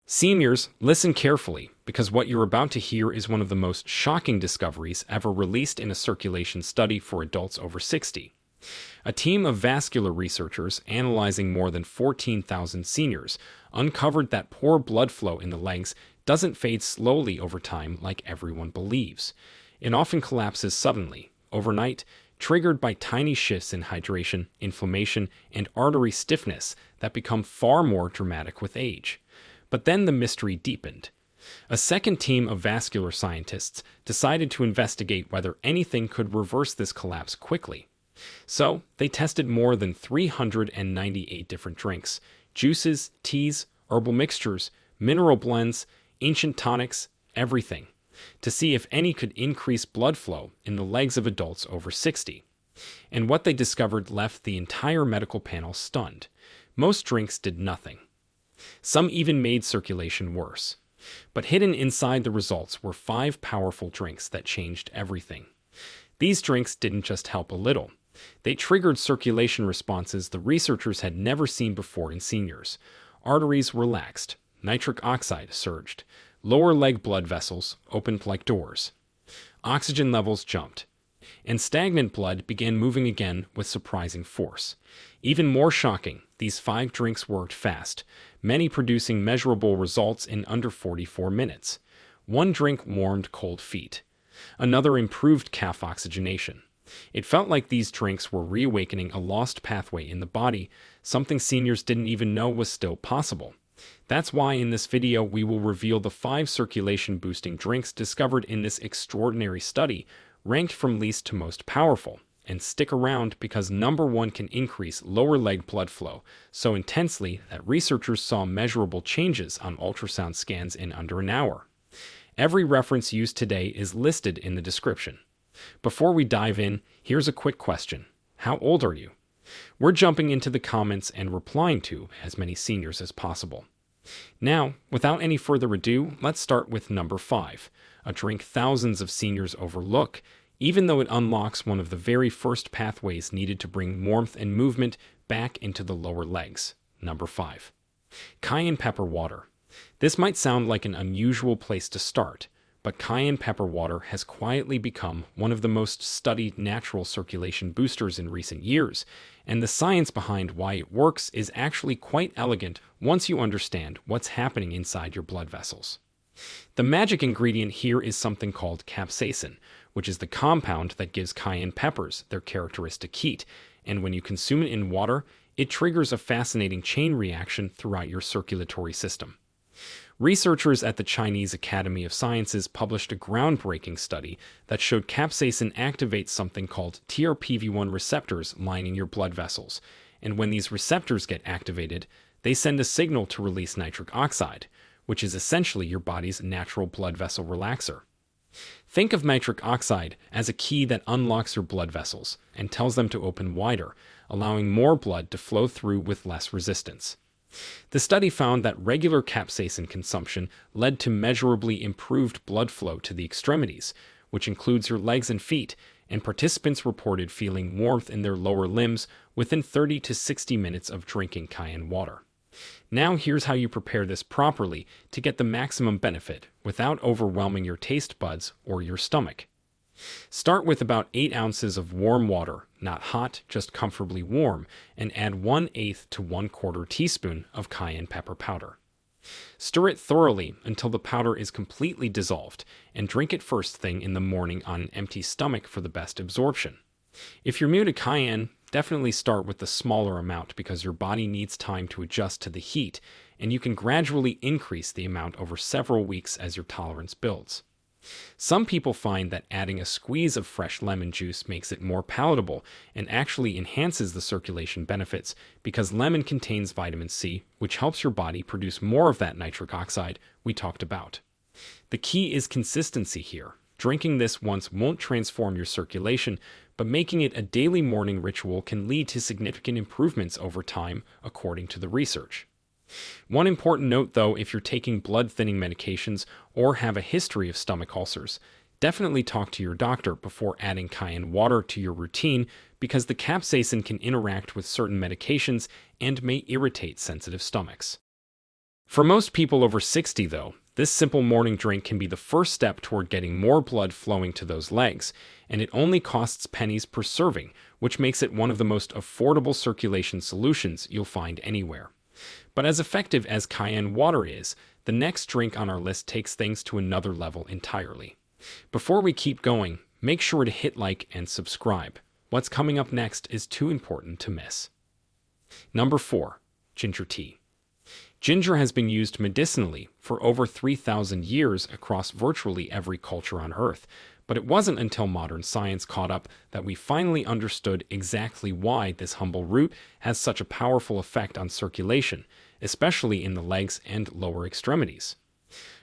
Seniors, listen carefully, because what you're about to hear is one of the most shocking discoveries ever released in a circulation study for adults over 60. A team of vascular researchers analyzing more than 14,000 seniors uncovered that poor blood flow in the legs doesn't fade slowly over time like everyone believes. It often collapses suddenly, overnight, triggered by tiny shifts in hydration, inflammation, and artery stiffness that become far more dramatic with age. But then the mystery deepened. A second team of vascular scientists decided to investigate whether anything could reverse this collapse quickly. So, they tested more than 398 different drinks, juices, teas, herbal mixtures, mineral blends, ancient tonics, everything, to see if any could increase blood flow in the legs of adults over 60. And what they discovered left the entire medical panel stunned. Most drinks did nothing. Some even made circulation worse. But hidden inside the results were 5 powerful drinks that changed everything. These drinks didn't just help a little. They triggered circulation responses the researchers had never seen before in seniors. Arteries relaxed, nitric oxide surged, lower leg blood vessels opened like doors. Oxygen levels jumped, and stagnant blood began moving again with surprising force. Even more shocking, these 5 drinks worked fast, many producing measurable results in under 44 minutes. One drink warmed cold feet. Another improved calf oxygenation. It felt like these drinks were reawakening a lost pathway in the body, something seniors didn't even know was still possible. That's why in this video we will reveal the 5 circulation-boosting drinks discovered in this extraordinary study, ranked from least to most powerful. And stick around because number 1 can increase lower leg blood flow so intensely that researchers saw measurable changes on ultrasound scans in under an hour. Every reference used today is listed in the description. Before we dive in, here's a quick question. How old are you? We're jumping into the comments and replying to as many seniors as possible. Now, without any further ado, let's start with number 5, a drink thousands of seniors overlook, even though it unlocks one of the very first pathways needed to bring warmth and movement back into the lower legs. Number 5. Cayenne pepper water. This might sound like an unusual place to start, but cayenne pepper water has quietly become one of the most studied natural circulation boosters in recent years, and the science behind why it works is actually quite elegant once you understand what's happening inside your blood vessels. The magic ingredient here is something called capsaicin, which is the compound that gives cayenne peppers their characteristic heat, and when you consume it in water, it triggers a fascinating chain reaction throughout your circulatory system. Researchers at the Chinese Academy of Sciences published a groundbreaking study that showed capsaicin activates something called TRPV1 receptors lining your blood vessels, and when these receptors get activated, they send a signal to release nitric oxide, which is essentially your body's natural blood vessel relaxer. Think of nitric oxide as a key that unlocks your blood vessels and tells them to open wider, allowing more blood to flow through with less resistance. The study found that regular capsaicin consumption led to measurably improved blood flow to the extremities, which includes your legs and feet, and participants reported feeling warmth in their lower limbs within 30 to 60 minutes of drinking cayenne water. Now here's how you prepare this properly to get the maximum benefit without overwhelming your taste buds or your stomach. Start with about 8 ounces of warm water, not hot, just comfortably warm, and add 1/8 to 1/4 teaspoon of cayenne pepper powder. Stir it thoroughly until the powder is completely dissolved, and drink it first thing in the morning on an empty stomach for the best absorption. If you're new to cayenne, definitely start with the smaller amount because your body needs time to adjust to the heat, and you can gradually increase the amount over several weeks as your tolerance builds. Some people find that adding a squeeze of fresh lemon juice makes it more palatable and actually enhances the circulation benefits because lemon contains vitamin C, which helps your body produce more of that nitric oxide we talked about. The key is consistency here. Drinking this once won't transform your circulation, but making it a daily morning ritual can lead to significant improvements over time, according to the research. One important note though, if you're taking blood-thinning medications or have a history of stomach ulcers, definitely talk to your doctor before adding cayenne water to your routine because the capsaicin can interact with certain medications and may irritate sensitive stomachs. For most people over 60, though, this simple morning drink can be the first step toward getting more blood flowing to those legs, and it only costs pennies per serving, which makes it one of the most affordable circulation solutions you'll find anywhere. But as effective as cayenne water is, the next drink on our list takes things to another level entirely. Before we keep going, make sure to hit like and subscribe. What's coming up next is too important to miss. Number 4. Ginger tea. Ginger has been used medicinally for over 3,000 years across virtually every culture on Earth, but it wasn't until modern science caught up that we finally understood exactly why this humble root has such a powerful effect on circulation, especially in the legs and lower extremities.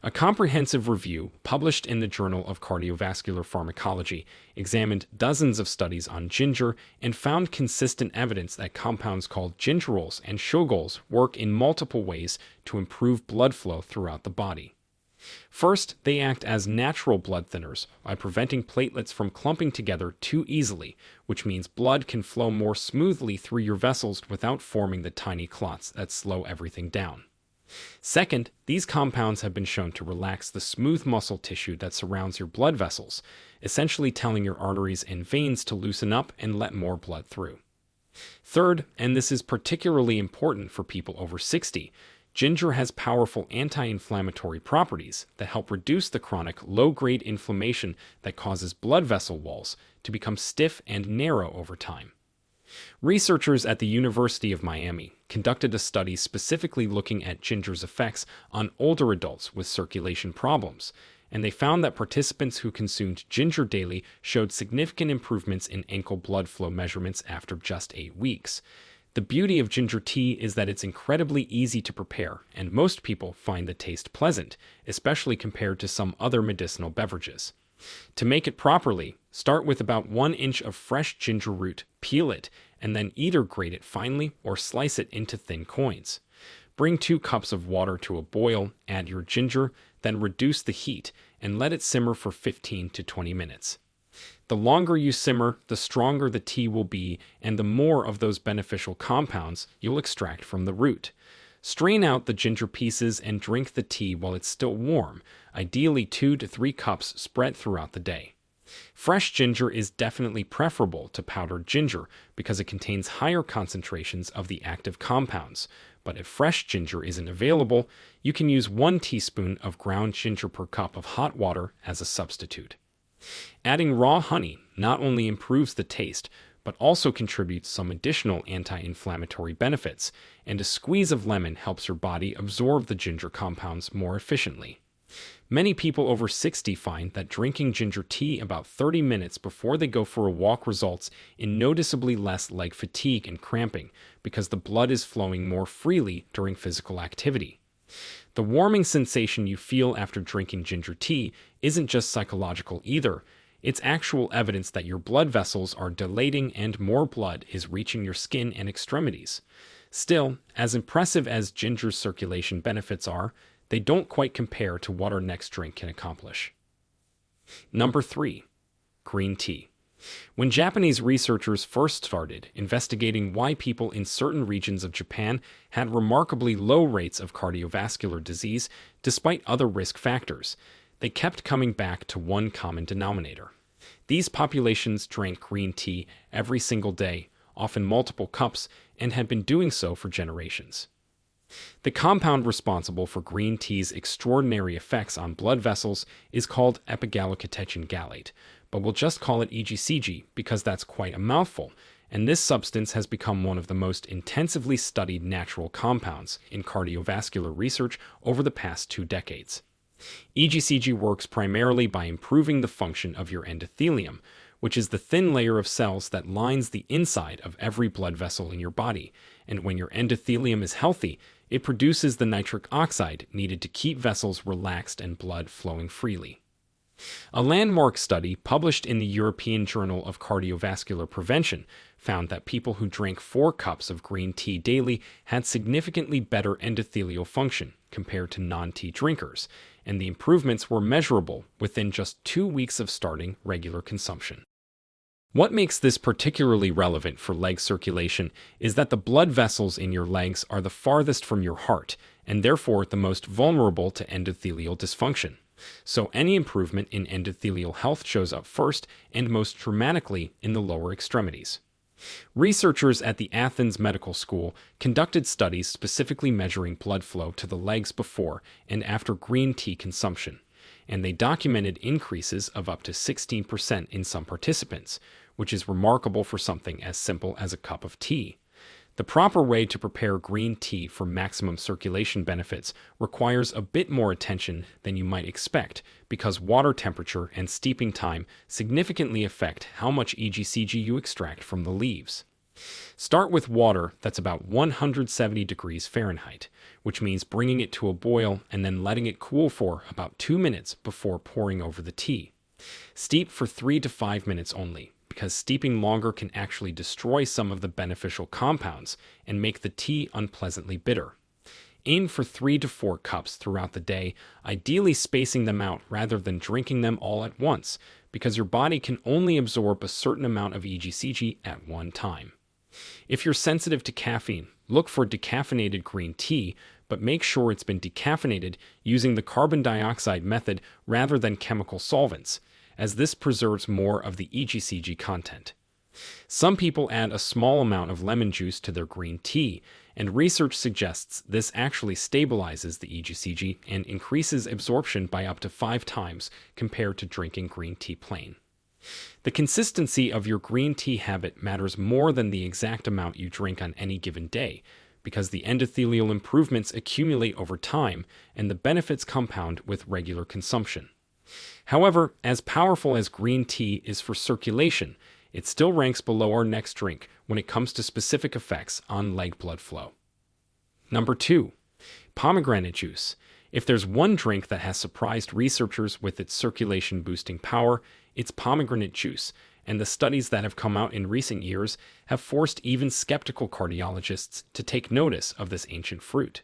A comprehensive review published in the Journal of Cardiovascular Pharmacology examined dozens of studies on ginger and found consistent evidence that compounds called gingerols and shogols work in multiple ways to improve blood flow throughout the body. First, they act as natural blood thinners by preventing platelets from clumping together too easily, which means blood can flow more smoothly through your vessels without forming the tiny clots that slow everything down. Second, these compounds have been shown to relax the smooth muscle tissue that surrounds your blood vessels, essentially telling your arteries and veins to loosen up and let more blood through. Third, and this is particularly important for people over 60, ginger has powerful anti-inflammatory properties that help reduce the chronic low-grade inflammation that causes blood vessel walls to become stiff and narrow over time. Researchers at the University of Miami conducted a study specifically looking at ginger's effects on older adults with circulation problems, and they found that participants who consumed ginger daily showed significant improvements in ankle blood flow measurements after just 8 weeks. The beauty of ginger tea is that it's incredibly easy to prepare, and most people find the taste pleasant, especially compared to some other medicinal beverages. To make it properly, start with about 1 inch of fresh ginger root, peel it, and then either grate it finely or slice it into thin coins. Bring 2 cups of water to a boil, add your ginger, then reduce the heat, and let it simmer for 15 to 20 minutes. The longer you simmer, the stronger the tea will be, and the more of those beneficial compounds you'll extract from the root. Strain out the ginger pieces and drink the tea while it's still warm, ideally 2 to 3 cups spread throughout the day. Fresh ginger is definitely preferable to powdered ginger because it contains higher concentrations of the active compounds, but if fresh ginger isn't available, you can use 1 teaspoon of ground ginger per cup of hot water as a substitute. Adding raw honey not only improves the taste, but also contributes some additional anti-inflammatory benefits, and a squeeze of lemon helps your body absorb the ginger compounds more efficiently. Many people over 60 find that drinking ginger tea about 30 minutes before they go for a walk results in noticeably less leg fatigue and cramping because the blood is flowing more freely during physical activity. The warming sensation you feel after drinking ginger tea isn't just psychological either. It's actual evidence that your blood vessels are dilating and more blood is reaching your skin and extremities. Still, as impressive as ginger's circulation benefits are, they don't quite compare to what our next drink can accomplish. Number 3. Green tea. When Japanese researchers first started investigating why people in certain regions of Japan had remarkably low rates of cardiovascular disease despite other risk factors, they kept coming back to one common denominator. These populations drank green tea every single day, often multiple cups, and had been doing so for generations. The compound responsible for green tea's extraordinary effects on blood vessels is called epigallocatechin gallate, but we'll just call it EGCG because that's quite a mouthful, and this substance has become one of the most intensively studied natural compounds in cardiovascular research over the past 2 decades. EGCG works primarily by improving the function of your endothelium, which is the thin layer of cells that lines the inside of every blood vessel in your body, and when your endothelium is healthy, it produces the nitric oxide needed to keep vessels relaxed and blood flowing freely. A landmark study published in the European Journal of Cardiovascular Prevention found that people who drank 4 cups of green tea daily had significantly better endothelial function compared to non-tea drinkers, and the improvements were measurable within just 2 weeks of starting regular consumption. What makes this particularly relevant for leg circulation is that the blood vessels in your legs are the farthest from your heart, and therefore the most vulnerable to endothelial dysfunction. So any improvement in endothelial health shows up first and most dramatically in the lower extremities. Researchers at the Athens Medical School conducted studies specifically measuring blood flow to the legs before and after green tea consumption, and they documented increases of up to 16% in some participants, which is remarkable for something as simple as a cup of tea. The proper way to prepare green tea for maximum circulation benefits requires a bit more attention than you might expect because water temperature and steeping time significantly affect how much EGCG you extract from the leaves. Start with water that's about 170 degrees Fahrenheit, which means bringing it to a boil and then letting it cool for about 2 minutes before pouring over the tea. Steep for 3 to 5 minutes only, because steeping longer can actually destroy some of the beneficial compounds and make the tea unpleasantly bitter. Aim for 3 to 4 cups throughout the day, ideally spacing them out rather than drinking them all at once, because your body can only absorb a certain amount of EGCG at one time. If you're sensitive to caffeine, look for decaffeinated green tea, but make sure it's been decaffeinated using the carbon dioxide method rather than chemical solvents, as this preserves more of the EGCG content. Some people add a small amount of lemon juice to their green tea, and research suggests this actually stabilizes the EGCG and increases absorption by up to 5 times compared to drinking green tea plain. The consistency of your green tea habit matters more than the exact amount you drink on any given day, because the endothelial improvements accumulate over time and the benefits compound with regular consumption. However, as powerful as green tea is for circulation, it still ranks below our next drink when it comes to specific effects on leg blood flow. Number 2. Pomegranate juice. If there's one drink that has surprised researchers with its circulation-boosting power, it's pomegranate juice, and the studies that have come out in recent years have forced even skeptical cardiologists to take notice of this ancient fruit.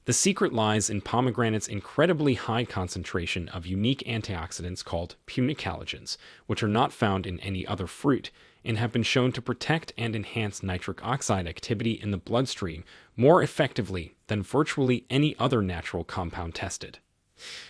The secret lies in pomegranate's incredibly high concentration of unique antioxidants called punicalagins, which are not found in any other fruit, and have been shown to protect and enhance nitric oxide activity in the bloodstream more effectively than virtually any other natural compound tested.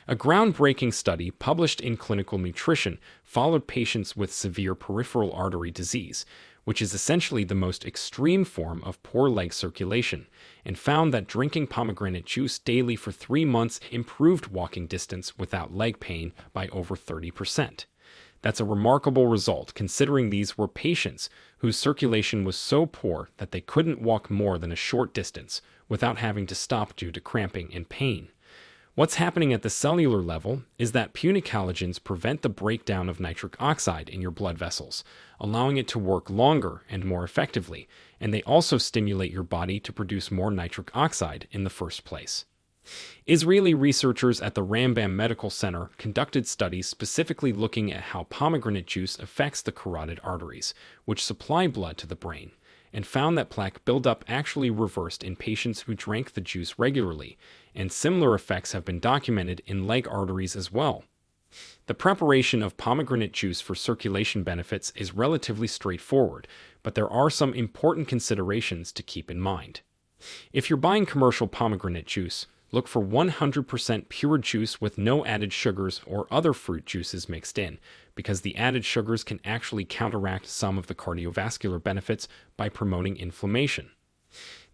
A groundbreaking study published in Clinical Nutrition followed patients with severe peripheral artery disease, which is essentially the most extreme form of poor leg circulation, and found that drinking pomegranate juice daily for 3 months improved walking distance without leg pain by over 30%. That's a remarkable result considering these were patients whose circulation was so poor that they couldn't walk more than a short distance without having to stop due to cramping and pain. What's happening at the cellular level is that punicalagins prevent the breakdown of nitric oxide in your blood vessels, allowing it to work longer and more effectively, and they also stimulate your body to produce more nitric oxide in the first place. Israeli researchers at the Rambam Medical Center conducted studies specifically looking at how pomegranate juice affects the carotid arteries, which supply blood to the brain, and found that plaque buildup actually reversed in patients who drank the juice regularly, and similar effects have been documented in leg arteries as well. The preparation of pomegranate juice for circulation benefits is relatively straightforward, but there are some important considerations to keep in mind. If you're buying commercial pomegranate juice, look for 100% pure juice with no added sugars or other fruit juices mixed in, because the added sugars can actually counteract some of the cardiovascular benefits by promoting inflammation.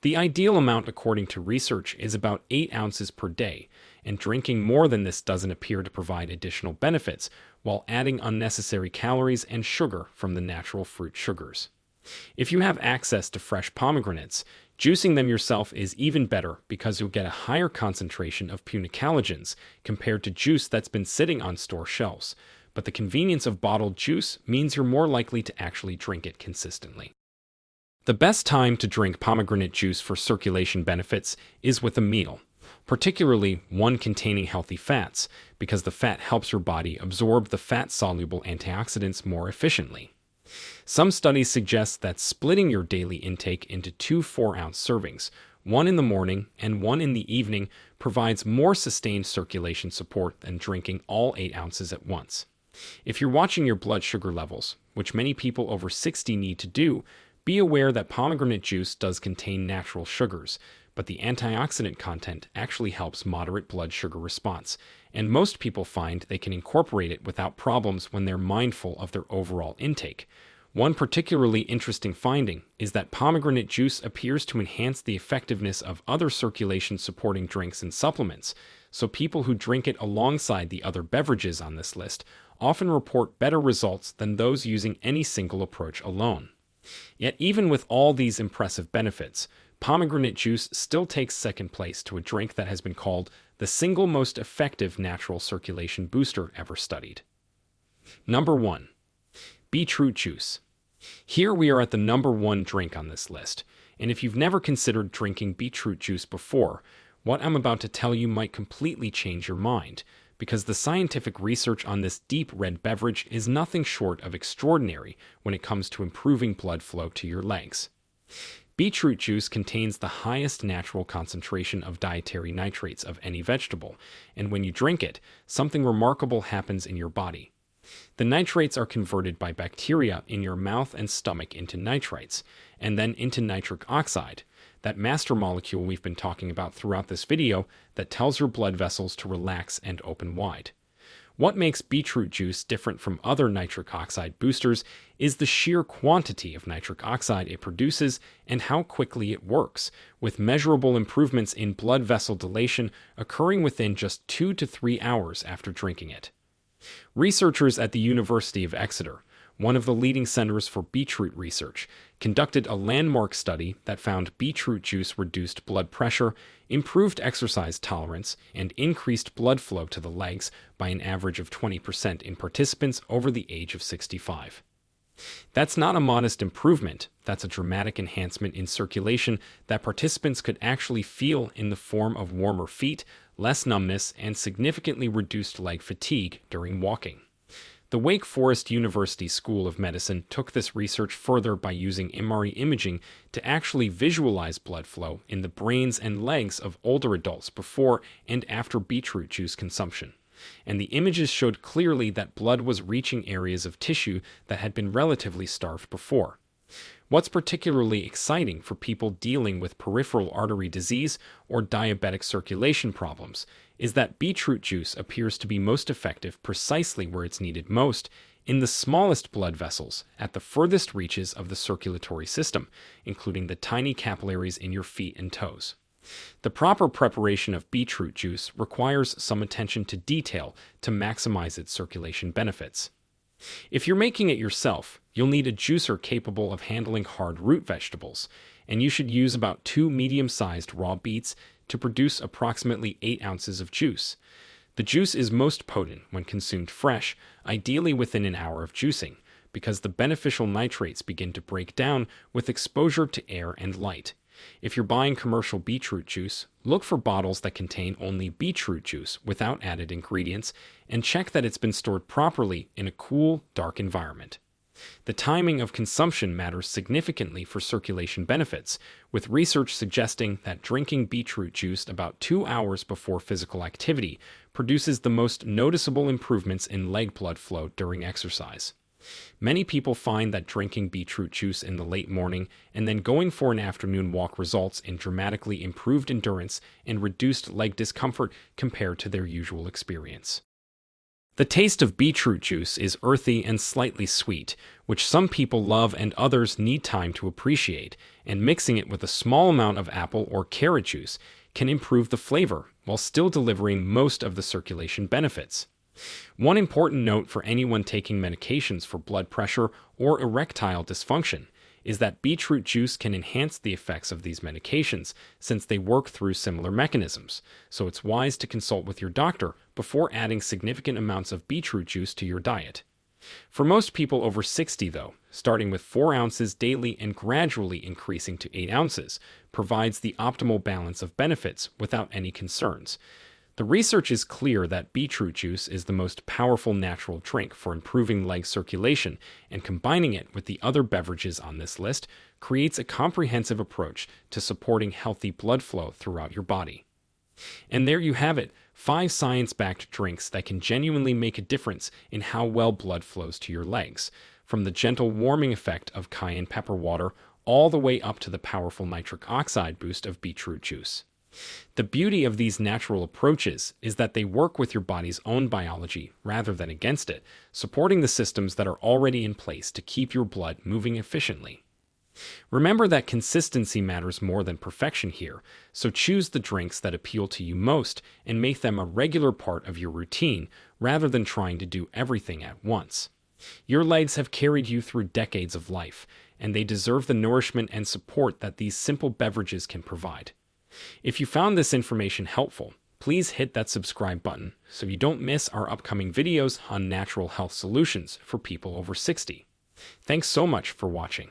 The ideal amount according to research is about 8 ounces per day, and drinking more than this doesn't appear to provide additional benefits while adding unnecessary calories and sugar from the natural fruit sugars. If you have access to fresh pomegranates, juicing them yourself is even better because you'll get a higher concentration of punicalagins compared to juice that's been sitting on store shelves, but the convenience of bottled juice means you're more likely to actually drink it consistently. The best time to drink pomegranate juice for circulation benefits is with a meal, particularly one containing healthy fats, because the fat helps your body absorb the fat-soluble antioxidants more efficiently. Some studies suggest that splitting your daily intake into 2 4-ounce servings, one in the morning and one in the evening, provides more sustained circulation support than drinking all 8 ounces at once. If you're watching your blood sugar levels, which many people over 60 need to do, be aware that pomegranate juice does contain natural sugars, but the antioxidant content actually helps moderate blood sugar response, and most people find they can incorporate it without problems when they're mindful of their overall intake. One particularly interesting finding is that pomegranate juice appears to enhance the effectiveness of other circulation-supporting drinks and supplements, so people who drink it alongside the other beverages on this list often report better results than those using any single approach alone. Yet even with all these impressive benefits, pomegranate juice still takes second place to a drink that has been called the single most effective natural circulation booster ever studied. Number 1. Beetroot juice. Here we are at the number 1 drink on this list, and if you've never considered drinking beetroot juice before, what I'm about to tell you might completely change your mind, because the scientific research on this deep red beverage is nothing short of extraordinary when it comes to improving blood flow to your legs. Beetroot juice contains the highest natural concentration of dietary nitrates of any vegetable, and when you drink it, something remarkable happens in your body. The nitrates are converted by bacteria in your mouth and stomach into nitrites, and then into nitric oxide, that master molecule we've been talking about throughout this video that tells your blood vessels to relax and open wide. What makes beetroot juice different from other nitric oxide boosters is the sheer quantity of nitric oxide it produces and how quickly it works, with measurable improvements in blood vessel dilation occurring within just 2 to 3 hours after drinking it. Researchers at the University of Exeter, one of the leading centers for beetroot research, conducted a landmark study that found beetroot juice reduced blood pressure, improved exercise tolerance, and increased blood flow to the legs by an average of 20% in participants over the age of 65. That's not a modest improvement, that's a dramatic enhancement in circulation that participants could actually feel in the form of warmer feet, less numbness, and significantly reduced leg fatigue during walking. The Wake Forest University School of Medicine took this research further by using MRI imaging to actually visualize blood flow in the brains and legs of older adults before and after beetroot juice consumption. And the images showed clearly that blood was reaching areas of tissue that had been relatively starved before. What's particularly exciting for people dealing with peripheral artery disease or diabetic circulation problems is that beetroot juice appears to be most effective precisely where it's needed most, in the smallest blood vessels at the furthest reaches of the circulatory system, including the tiny capillaries in your feet and toes. The proper preparation of beetroot juice requires some attention to detail to maximize its circulation benefits. If you're making it yourself, you'll need a juicer capable of handling hard root vegetables, and you should use about 2 medium-sized raw beets to produce approximately 8 ounces of juice. The juice is most potent when consumed fresh, ideally within an hour of juicing, because the beneficial nitrates begin to break down with exposure to air and light. If you're buying commercial beetroot juice, look for bottles that contain only beetroot juice without added ingredients, and check that it's been stored properly in a cool, dark environment. The timing of consumption matters significantly for circulation benefits, with research suggesting that drinking beetroot juice about 2 hours before physical activity produces the most noticeable improvements in leg blood flow during exercise. Many people find that drinking beetroot juice in the late morning and then going for an afternoon walk results in dramatically improved endurance and reduced leg discomfort compared to their usual experience. The taste of beetroot juice is earthy and slightly sweet, which some people love and others need time to appreciate, and mixing it with a small amount of apple or carrot juice can improve the flavor while still delivering most of the circulation benefits. One important note for anyone taking medications for blood pressure or erectile dysfunction is that beetroot juice can enhance the effects of these medications since they work through similar mechanisms, so it's wise to consult with your doctor before adding significant amounts of beetroot juice to your diet. For most people over 60, though, starting with 4 ounces daily and gradually increasing to 8 ounces provides the optimal balance of benefits without any concerns. The research is clear that beetroot juice is the most powerful natural drink for improving leg circulation, and combining it with the other beverages on this list creates a comprehensive approach to supporting healthy blood flow throughout your body. And there you have it, 5 science-backed drinks that can genuinely make a difference in how well blood flows to your legs, from the gentle warming effect of cayenne pepper water all the way up to the powerful nitric oxide boost of beetroot juice. The beauty of these natural approaches is that they work with your body's own biology rather than against it, supporting the systems that are already in place to keep your blood moving efficiently. Remember that consistency matters more than perfection here, so choose the drinks that appeal to you most and make them a regular part of your routine rather than trying to do everything at once. Your legs have carried you through decades of life, and they deserve the nourishment and support that these simple beverages can provide. If you found this information helpful, please hit that subscribe button so you don't miss our upcoming videos on natural health solutions for people over 60. Thanks so much for watching.